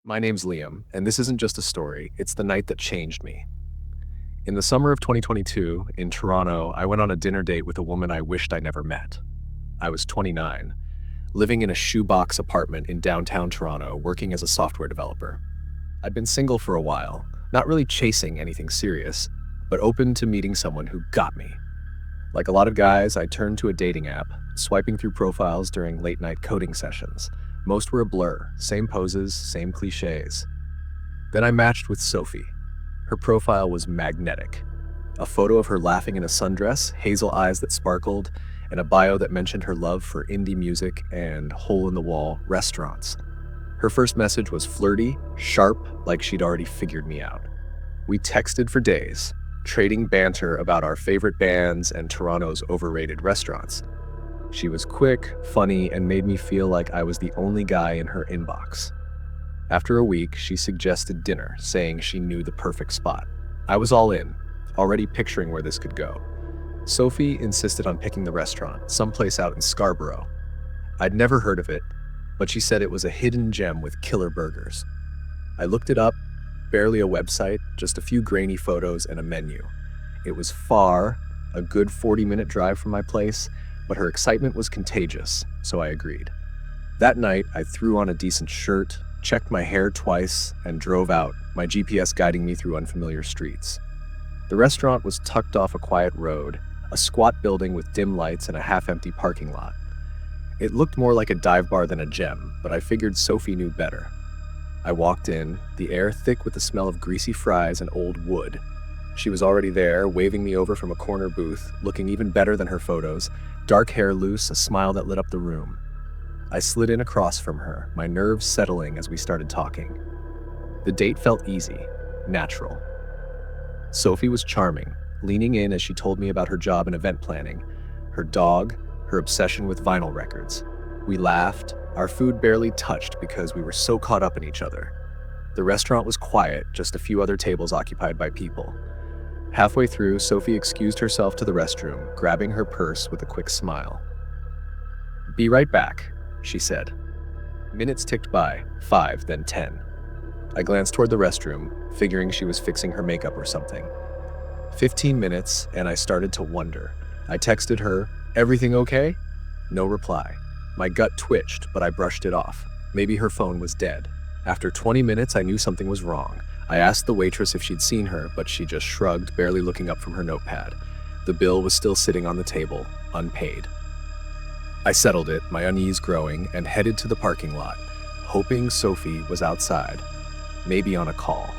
My name's Liam, and this isn't just a story, it's the night that changed me. In the summer of 2022, in Toronto, I went on a dinner date with a woman I wished I never met. I was 29, living in a shoebox apartment in downtown Toronto, working as a software developer. I'd been single for a while, not really chasing anything serious, but open to meeting someone who got me. Like a lot of guys, I turned to a dating app, swiping through profiles during late-night coding sessions. Most were a blur, same poses, same cliches. Then I matched with Sophie. Her profile was magnetic. A photo of her laughing in a sundress, hazel eyes that sparkled, and a bio that mentioned her love for indie music and hole-in-the-wall restaurants. Her first message was flirty, sharp, like she'd already figured me out. We texted for days, trading banter about our favorite bands and Toronto's overrated restaurants. She was quick, funny, and made me feel like I was the only guy in her inbox. After a week, she suggested dinner, saying she knew the perfect spot. I was all in, already picturing where this could go. Sophie insisted on picking the restaurant, someplace out in Scarborough. I'd never heard of it, but she said it was a hidden gem with killer burgers. I looked it up, barely a website, just a few grainy photos and a menu. It was far, a good 40-minute drive from my place, but her excitement was contagious, so I agreed. That night, I threw on a decent shirt, checked my hair twice, and drove out, my GPS guiding me through unfamiliar streets. The restaurant was tucked off a quiet road, a squat building with dim lights and a half-empty parking lot. It looked more like a dive bar than a gem, but I figured Sophie knew better. I walked in, the air thick with the smell of greasy fries and old wood. She was already there, waving me over from a corner booth, looking even better than her photos, dark hair loose, a smile that lit up the room. I slid in across from her, my nerves settling as we started talking. The date felt easy, natural. Sophie was charming, leaning in as she told me about her job in event planning, her dog, her obsession with vinyl records. We laughed, our food barely touched because we were so caught up in each other. The restaurant was quiet, just a few other tables occupied by people. Halfway through, Sophie excused herself to the restroom, grabbing her purse with a quick smile. "Be right back," she said. Minutes ticked by, 5, then 10. I glanced toward the restroom, figuring she was fixing her makeup or something. 15 minutes, and I started to wonder. I texted her, "Everything okay?" No reply. My gut twitched, but I brushed it off. Maybe her phone was dead. After 20 minutes, I knew something was wrong. I asked the waitress if she'd seen her, but she just shrugged, barely looking up from her notepad. The bill was still sitting on the table, unpaid. I settled it, my unease growing, and headed to the parking lot, hoping Sophie was outside, maybe on a call.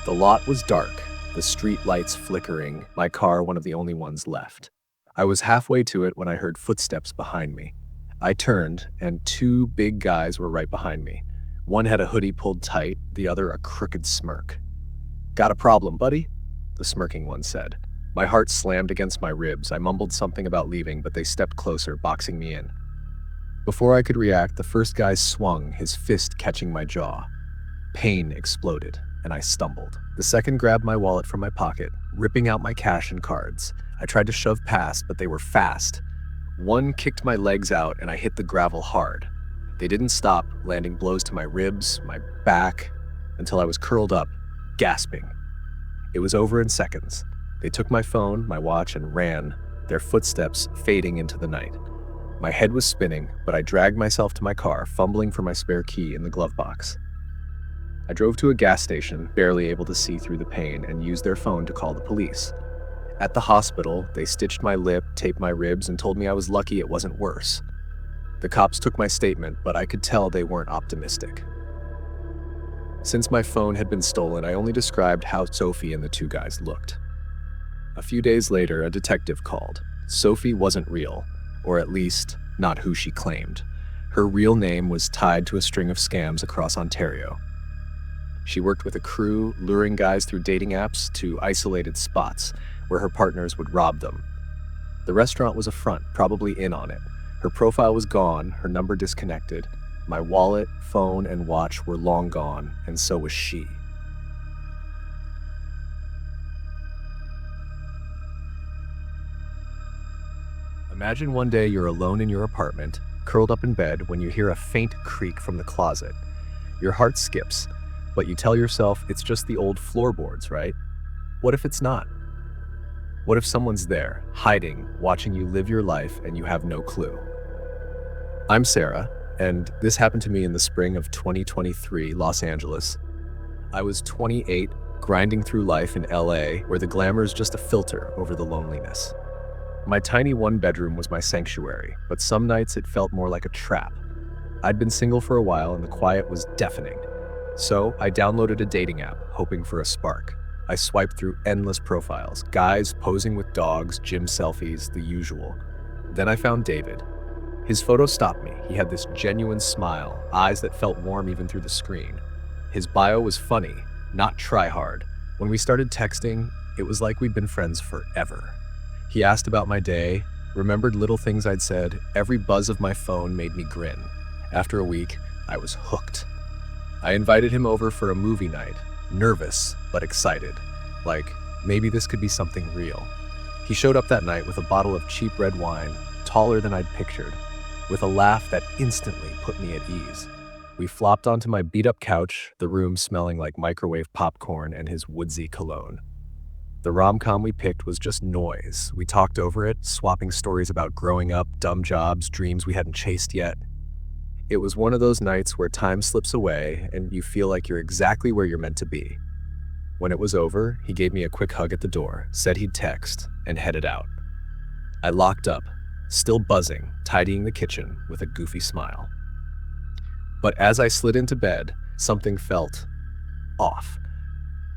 The lot was dark, the street lights flickering, my car one of the only ones left. I was halfway to it when I heard footsteps behind me. I turned, and two big guys were right behind me. One had a hoodie pulled tight, the other a crooked smirk. "Got a problem, buddy?" the smirking one said. My heart slammed against my ribs. I mumbled something about leaving, but they stepped closer, boxing me in. Before I could react, the first guy swung, his fist catching my jaw. Pain exploded, and I stumbled. The second grabbed my wallet from my pocket, ripping out my cash and cards. I tried to shove past, but they were fast. One kicked my legs out, and I hit the gravel hard. They didn't stop, landing blows to my ribs, my back, until I was curled up, gasping. It was over in seconds. They took my phone, my watch, and ran, their footsteps fading into the night. My head was spinning, but I dragged myself to my car, fumbling for my spare key in the glove box. I drove to a gas station, barely able to see through the pain, and used their phone to call the police. At the hospital, they stitched my lip, taped my ribs, and told me I was lucky it wasn't worse. The cops took my statement, but I could tell they weren't optimistic. Since my phone had been stolen, I only described how Sophie and the two guys looked. A few days later, a detective called. Sophie wasn't real, or at least, not who she claimed. Her real name was tied to a string of scams across Ontario. She worked with a crew, luring guys through dating apps to isolated spots where her partners would rob them. The restaurant was a front, probably in on it. Her profile was gone, her number disconnected. My wallet, phone, and watch were long gone, and so was she. Imagine one day you're alone in your apartment, curled up in bed, when you hear a faint creak from the closet. Your heart skips, but you tell yourself it's just the old floorboards, right? What if it's not? What if someone's there, hiding, watching you live your life and you have no clue? I'm Sarah, and this happened to me in the spring of 2023, Los Angeles. I was 28, grinding through life in LA, where the glamour is just a filter over the loneliness. My tiny one-bedroom was my sanctuary, but some nights it felt more like a trap. I'd been single for a while and the quiet was deafening. So I downloaded a dating app, hoping for a spark. I swiped through endless profiles, guys posing with dogs, gym selfies, the usual. Then I found David. His photo stopped me. He had this genuine smile, eyes that felt warm even through the screen. His bio was funny, not try hard. When we started texting, it was like we'd been friends forever. He asked about my day, remembered little things I'd said. Every buzz of my phone made me grin. After a week, I was hooked. I invited him over for a movie night, nervous but excited, like maybe this could be something real. He showed up that night with a bottle of cheap red wine, taller than I'd pictured, with a laugh that instantly put me at ease. We flopped onto my beat-up couch, the room smelling like microwave popcorn and his woodsy cologne. The rom-com we picked was just noise. We talked over it, swapping stories about growing up, dumb jobs, dreams we hadn't chased yet. It was one of those nights where time slips away and you feel like you're exactly where you're meant to be. When it was over, he gave me a quick hug at the door, said he'd text, and headed out. I locked up, still buzzing, tidying the kitchen with a goofy smile. But as I slid into bed, something felt off.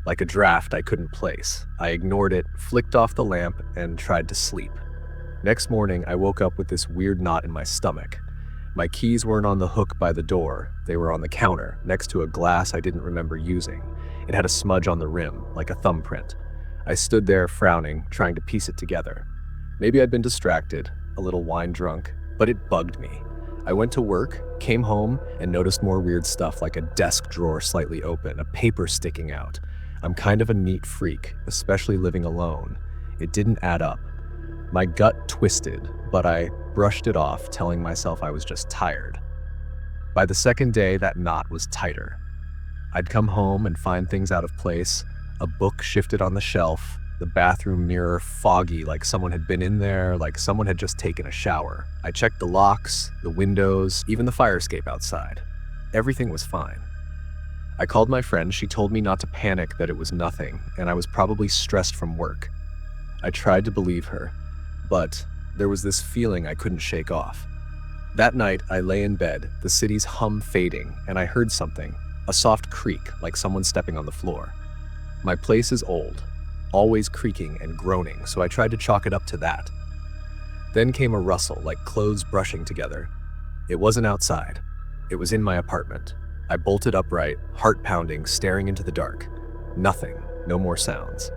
Like a draft I couldn't place. I ignored it, flicked off the lamp, and tried to sleep. Next morning, I woke up with this weird knot in my stomach. My keys weren't on the hook by the door. They were on the counter, next to a glass I didn't remember using. It had a smudge on the rim, like a thumbprint. I stood there frowning, trying to piece it together. Maybe I'd been distracted, a little wine drunk, but it bugged me. I went to work, came home, and noticed more weird stuff like a desk drawer slightly open, a paper sticking out. I'm kind of a neat freak, especially living alone. It didn't add up. My gut twisted, but I brushed it off, telling myself I was just tired. By the second day, that knot was tighter. I'd come home and find things out of place, a book shifted on the shelf, the bathroom mirror foggy like someone had been in there, like someone had just taken a shower. I checked the locks, the windows, even the fire escape outside. Everything was fine. I called my friend. She told me not to panic, that it was nothing, and I was probably stressed from work. I tried to believe her, but there was this feeling I couldn't shake off. That night, I lay in bed, the city's hum fading, and I heard something, a soft creak like someone stepping on the floor. My place is old, always creaking and groaning, so I tried to chalk it up to that. Then came a rustle, like clothes brushing together. It wasn't outside. It was in my apartment. I bolted upright, heart pounding, staring into the dark. Nothing, no more sounds.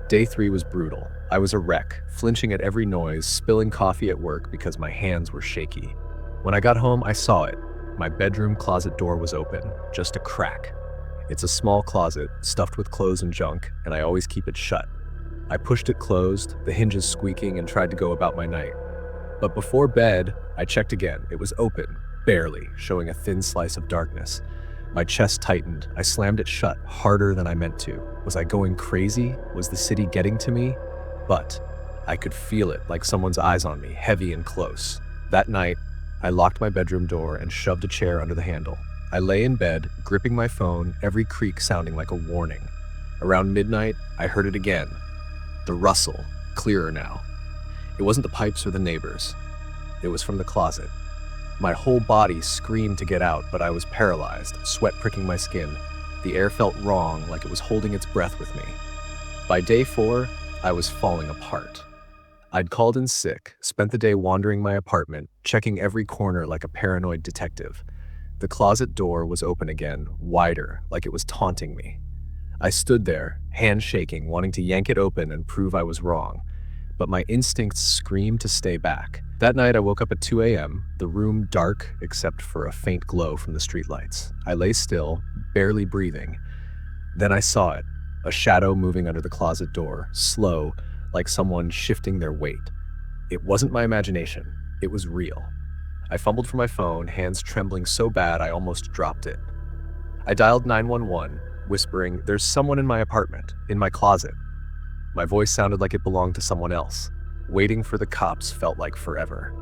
Day 3 was brutal. I was a wreck, flinching at every noise, spilling coffee at work because my hands were shaky. When I got home, I saw it. My bedroom closet door was open, just a crack. It's a small closet, stuffed with clothes and junk, and I always keep it shut. I pushed it closed, the hinges squeaking, and tried to go about my night. But before bed, I checked again. It was open, barely, showing a thin slice of darkness. My chest tightened. I slammed it shut, harder than I meant to. Was I going crazy? Was the city getting to me? But I could feel it, like someone's eyes on me, heavy and close. That night, I locked my bedroom door and shoved a chair under the handle. I lay in bed, gripping my phone, every creak sounding like a warning. Around midnight, I heard it again. The rustle, clearer now. It wasn't the pipes or the neighbors. It was from the closet. My whole body screamed to get out, but I was paralyzed, sweat pricking my skin. The air felt wrong, like it was holding its breath with me. By day 4, I was falling apart. I'd called in sick, spent the day wandering my apartment, checking every corner like a paranoid detective. The closet door was open again, wider, like it was taunting me. I stood there, hands shaking, wanting to yank it open and prove I was wrong. But my instincts screamed to stay back. That night I woke up at 2 a.m., the room dark except for a faint glow from the streetlights. I lay still, barely breathing. Then I saw it, a shadow moving under the closet door, slow, like someone shifting their weight. It wasn't my imagination, it was real. I fumbled for my phone, hands trembling so bad I almost dropped it. I dialed 911, whispering, "There's someone in my apartment, in my closet." My voice sounded like it belonged to someone else. Waiting for the cops felt like forever.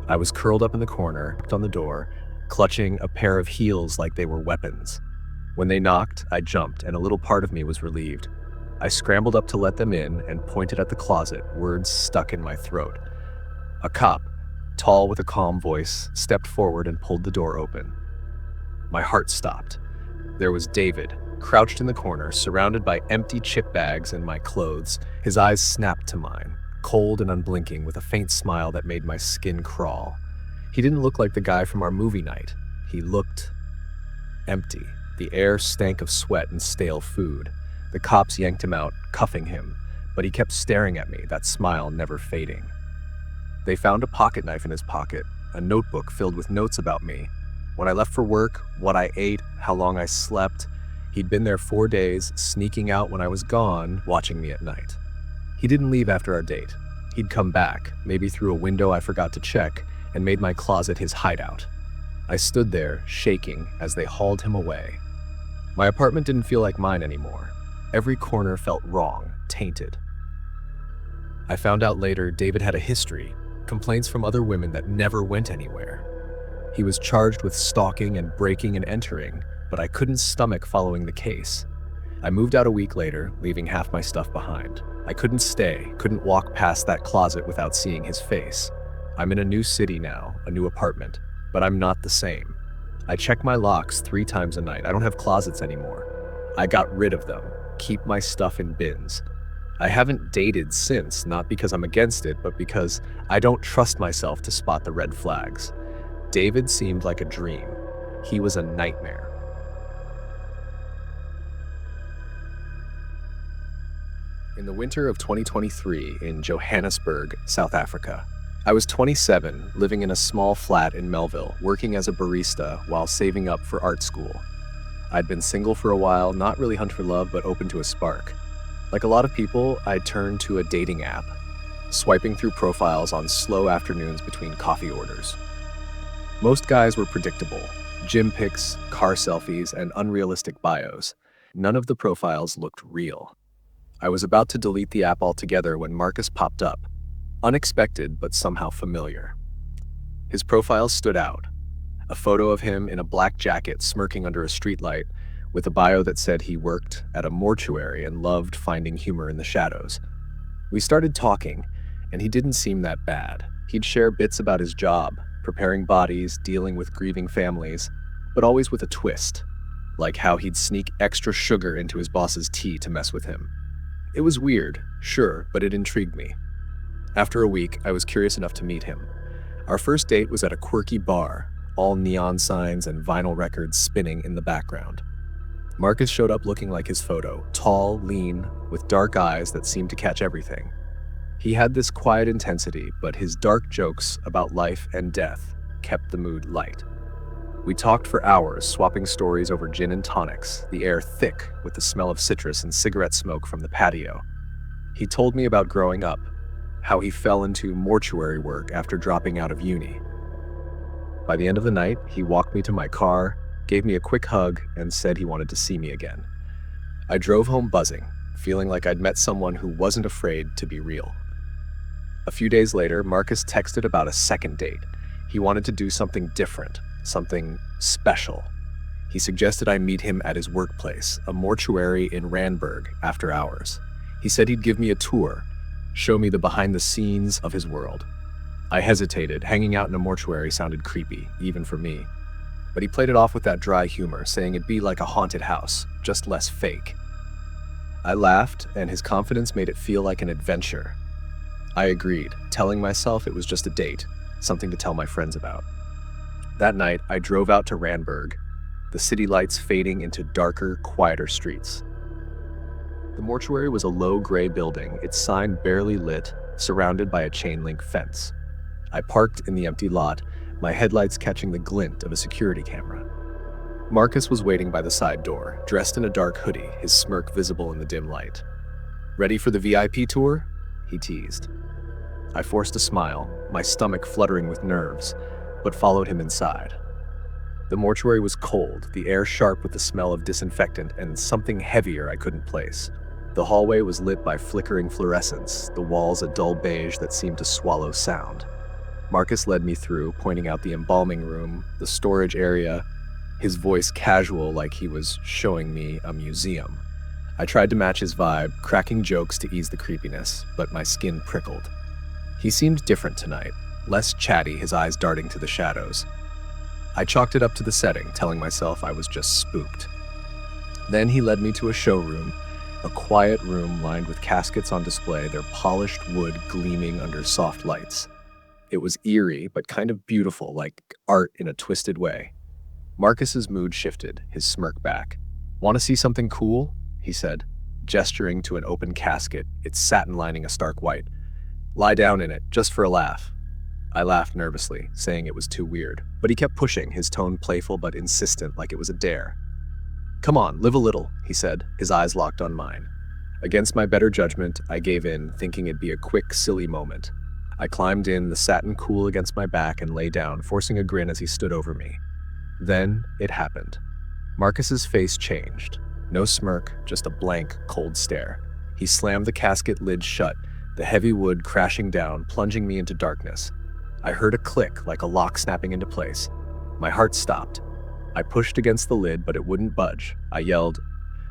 I was curled up in the corner, on the door, clutching a pair of heels like they were weapons. When they knocked, I jumped, and a little part of me was relieved. I scrambled up to let them in and pointed at the closet, words stuck in my throat. A cop, tall with a calm voice, stepped forward and pulled the door open. My heart stopped. There was David, crouched in the corner, surrounded by empty chip bags and my clothes. His eyes snapped to mine, cold and unblinking, with a faint smile that made my skin crawl. He didn't look like the guy from our movie night. He looked empty. The air stank of sweat and stale food. The cops yanked him out, cuffing him, but he kept staring at me, that smile never fading. They found a pocket knife in his pocket, a notebook filled with notes about me. When I left for work, what I ate, how long I slept. He'd been there 4 days, sneaking out when I was gone, watching me at night. He didn't leave after our date. He'd come back, maybe through a window I forgot to check, and made my closet his hideout. I stood there, shaking, as they hauled him away. My apartment didn't feel like mine anymore. Every corner felt wrong, tainted. I found out later David had a history, complaints from other women that never went anywhere. He was charged with stalking and breaking and entering, but I couldn't stomach following the case. I moved out a week later, leaving half my stuff behind. I couldn't stay, couldn't walk past that closet without seeing his face. I'm in a new city now, a new apartment, but I'm not the same. I check my locks 3 times a night. I don't have closets anymore. I got rid of them, keep my stuff in bins. I haven't dated since, not because I'm against it, but because I don't trust myself to spot the red flags. David seemed like a dream. He was a nightmare. In the winter of 2023 in Johannesburg, South Africa, I was 27, living in a small flat in Melville, working as a barista while saving up for art school. I'd been single for a while, not really hunt for love, but open to a spark. Like a lot of people, I turned to a dating app, swiping through profiles on slow afternoons between coffee orders. Most guys were predictable: gym pics, car selfies, and unrealistic bios. None of the profiles looked real. I was about to delete the app altogether when Marcus popped up, unexpected but somehow familiar. His profile stood out, a photo of him in a black jacket smirking under a streetlight, with a bio that said he worked at a mortuary and loved finding humor in the shadows. We started talking, and he didn't seem that bad. He'd share bits about his job, preparing bodies, dealing with grieving families, but always with a twist, like how he'd sneak extra sugar into his boss's tea to mess with him. It was weird, sure, but it intrigued me. After a week, I was curious enough to meet him. Our first date was at a quirky bar, all neon signs and vinyl records spinning in the background. Marcus showed up looking like his photo, tall, lean, with dark eyes that seemed to catch everything. He had this quiet intensity, but his dark jokes about life and death kept the mood light. We talked for hours, swapping stories over gin and tonics, the air thick with the smell of citrus and cigarette smoke from the patio. He told me about growing up, how he fell into mortuary work after dropping out of uni. By the end of the night, he walked me to my car, gave me a quick hug, and said he wanted to see me again. I drove home buzzing, feeling like I'd met someone who wasn't afraid to be real. A few days later, Marcus texted about a second date. He wanted to do something different, something special. He suggested I meet him at his workplace, a mortuary in Randburg, after hours. He said he'd give me a tour, show me the behind-the-scenes of his world. I hesitated. Hanging out in a mortuary sounded creepy, even for me. But he played it off with that dry humor, saying it'd be like a haunted house, just less fake. I laughed, and his confidence made it feel like an adventure. I agreed, telling myself it was just a date, something to tell my friends about. That night, I drove out to Randburg, the city lights fading into darker, quieter streets. The mortuary was a low gray building, its sign barely lit, surrounded by a chain-link fence. I parked in the empty lot, my headlights catching the glint of a security camera. Marcus was waiting by the side door, dressed in a dark hoodie, his smirk visible in the dim light. "Ready for the VIP tour?" he teased. I forced a smile, my stomach fluttering with nerves, but followed him inside. The mortuary was cold, the air sharp with the smell of disinfectant, and something heavier I couldn't place. The hallway was lit by flickering fluorescence, the walls a dull beige that seemed to swallow sound. Marcus led me through, pointing out the embalming room, the storage area, his voice casual like he was showing me a museum. I tried to match his vibe, cracking jokes to ease the creepiness, but my skin prickled. He seemed different tonight, less chatty, his eyes darting to the shadows. I chalked it up to the setting, telling myself I was just spooked. Then he led me to a showroom, a quiet room lined with caskets on display, their polished wood gleaming under soft lights. It was eerie, but kind of beautiful, like art in a twisted way. Marcus's mood shifted, his smirk back. "Want to see something cool?" he said, gesturing to an open casket, its satin lining a stark white. "Lie down in it, just for a laugh." I laughed nervously, saying it was too weird, but he kept pushing, his tone playful but insistent, like it was a dare. "Come on, live a little," he said, his eyes locked on mine. Against my better judgment, I gave in, thinking it'd be a quick, silly moment. I climbed in, the satin cool against my back, and lay down, forcing a grin as he stood over me. Then it happened. Marcus's face changed. No smirk, just a blank, cold stare. He slammed the casket lid shut, the heavy wood crashing down, plunging me into darkness. I heard a click, like a lock snapping into place. My heart stopped. I pushed against the lid, but it wouldn't budge. I yelled,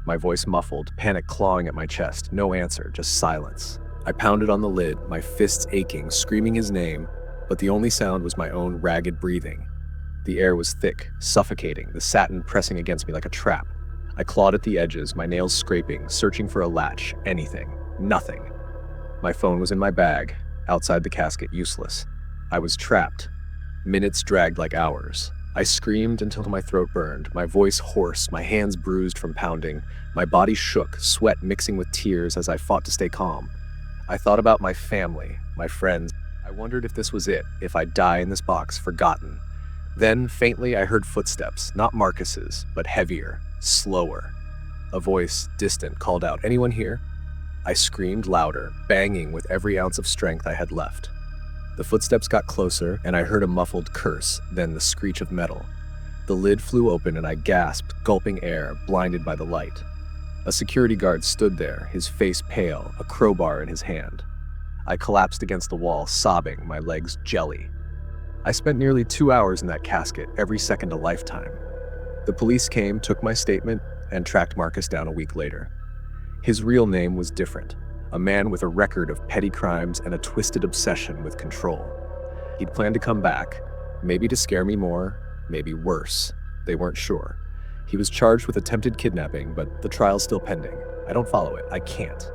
my voice muffled, panic clawing at my chest. No answer, just silence. I pounded on the lid, my fists aching, screaming his name, but the only sound was my own ragged breathing. The air was thick, suffocating, the satin pressing against me like a trap. I clawed at the edges, my nails scraping, searching for a latch, anything, nothing. My phone was in my bag, outside the casket, useless. I was trapped. Minutes dragged like hours. I screamed until my throat burned, my voice hoarse, my hands bruised from pounding. My body shook, sweat mixing with tears as I fought to stay calm. I thought about my family, my friends. I wondered if this was it, if I'd die in this box, forgotten. Then, faintly, I heard footsteps, not Marcus's, but heavier, slower. A voice, distant, called out, "Anyone here?" I screamed louder, banging with every ounce of strength I had left. The footsteps got closer, and I heard a muffled curse, then the screech of metal. The lid flew open, and I gasped, gulping air, blinded by the light. A security guard stood there, his face pale, a crowbar in his hand. I collapsed against the wall, sobbing, my legs jelly. I spent nearly 2 hours in that casket, every second a lifetime. The police came, took my statement, and tracked Marcus down a week later. His real name was different, a man with a record of petty crimes and a twisted obsession with control. He'd planned to come back, maybe to scare me more, maybe worse. They weren't sure. He was charged with attempted kidnapping, but the trial's still pending. I don't follow it. I can't.